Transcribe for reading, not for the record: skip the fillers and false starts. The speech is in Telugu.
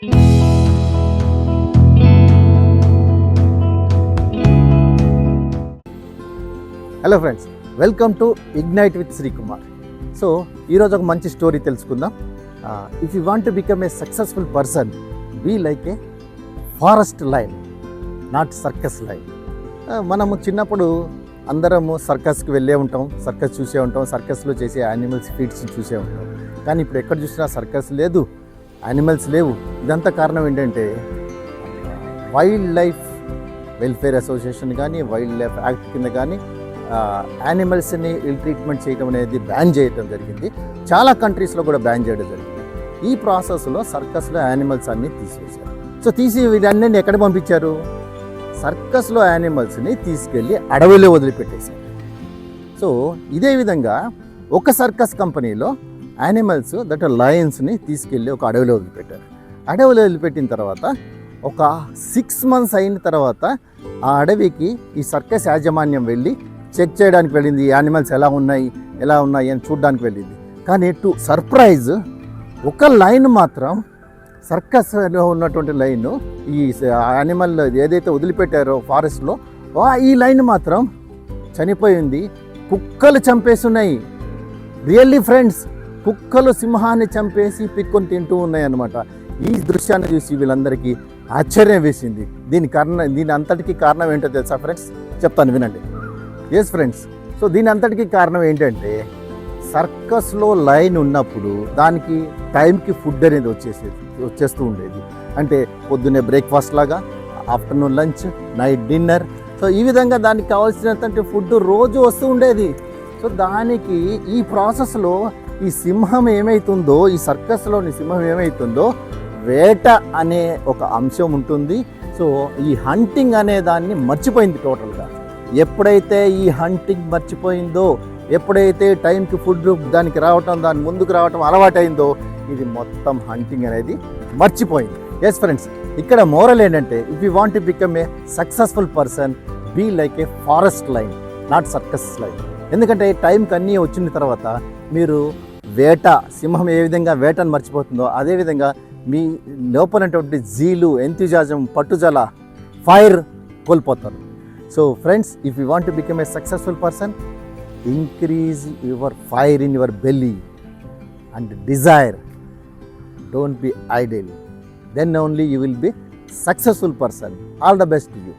Hello friends, welcome to Ignite with Srikumar. So ఈరోజు ఒక మంచి స్టోరీ తెలుసుకుందాం. If you want to become a successful person, be like a forest lion, not circus lion. మనము చిన్నప్పుడు అందరము సర్కస్కి వెళ్ళే ఉంటాం, సర్కస్ చూసే ఉంటాం, సర్కస్లో చేసే యానిమల్స్ ఫీడ్స్ చూసే ఉంటాం. కానీ ఇప్పుడు ఎక్కడ చూసినా సర్కస్ లేదు, యానిమల్స్ లేవు. ఇదంతా కారణం ఏంటంటే వైల్డ్ లైఫ్ వెల్ఫేర్ అసోసియేషన్ కానీ, వైల్డ్ లైఫ్ యాక్ట్ కింద కానీ యానిమల్స్ని ఇల్ ట్రీట్మెంట్ చేయడం అనేది బ్యాన్ చేయడం జరిగింది. చాలా కంట్రీస్లో కూడా బ్యాన్ చేయడం జరిగింది. ఈ ప్రాసెస్లో సర్కస్లో యానిమల్స్ అన్నీ తీసివేశారు. సో వీటన్నీ ఎక్కడ పంపించారు? సర్కస్లో యానిమల్స్ని తీసుకెళ్ళి అడవిలో వదిలిపెట్టేశారు. సో ఇదే విధంగా ఒక సర్కస్ కంపెనీలో యానిమల్స్ దట్ లయన్స్ని తీసుకెళ్ళి ఒక అడవిలో వదిలిపెట్టారు. అడవిలో వదిలిపెట్టిన తర్వాత ఒక 6 months అయిన తర్వాత ఆ అడవికి ఈ సర్కస్ యాజమాన్యం వెళ్ళి చెక్ చేయడానికి వెళ్ళింది. ఈ యానిమల్స్ ఎలా ఉన్నాయి అని చూడడానికి వెళ్ళింది. కానీ టు సర్ప్రైజ్, ఒక లైన్ మాత్రం, సర్కస్లో ఉన్నటువంటి లైన్, ఈ యానిమల్ ఏదైతే వదిలిపెట్టారో ఫారెస్ట్లో, ఈ లైన్ మాత్రం చనిపోయింది. కుక్కలు చంపేస్తున్నాయి. రియల్లీ ఫ్రెండ్స్, కుక్కలు సింహాన్ని చంపేసి పిక్కొని తింటూ ఉన్నాయి అన్నమాట. ఈ దృశ్యాన్ని చూసి వీళ్ళందరికీ ఆశ్చర్యం వేసింది. దీని అంతటికీ కారణం ఏంటో తెలుసా ఫ్రెండ్స్? చెప్తాను, వినండి. ఎస్ ఫ్రెండ్స్, సో దీని అంతటికీ కారణం ఏంటంటే సర్కస్లో లైన్ ఉన్నప్పుడు దానికి టైంకి ఫుడ్ అనేది వచ్చేస్తూ ఉండేది. అంటే పొద్దున్నే బ్రేక్ఫాస్ట్ లాగా, afternoon lunch, night dinner. So ఈ విధంగా దానికి కావాల్సినటువంటి ఫుడ్ రోజు వస్తూ ఉండేది. సో దానికి ఈ ప్రాసెస్లో ఈ సింహం ఏమవుతుందో, ఈ సర్కస్లోని సింహం ఏమవుతుందో, వేట అనే ఒక అంశం ఉంటుంది. సో ఈ హంటింగ్ అనే దాన్ని మర్చిపోయింది టోటల్గా. ఎప్పుడైతే ఈ హంటింగ్ మర్చిపోయిందో, ఎప్పుడైతే టైంకి ఫుడ్ దానికి రావటం, దాని ముందుకు రావటం అలవాటైందో, ఇది మొత్తం హంటింగ్ అనేది మర్చిపోయింది. ఎస్ ఫ్రెండ్స్, ఇక్కడ మోరల్ ఏంటంటే, if you want to become a successful person, be like a forest lion, not circus lion. ఎందుకంటే టైంకి అన్నీ వచ్చిన తర్వాత మీరు సింహం ఏ విధంగా వేటను మర్చిపోతుందో, అదేవిధంగా మీ లోపలటువంటి జీలు, ఎంతూజియాజం, పట్టుదల, ఫైర్ కోల్పోతారు. So friends, if you want to become a successful person, increase your fire in your belly and desire. Don't be idle. Then only you will be successful person. All the best to you.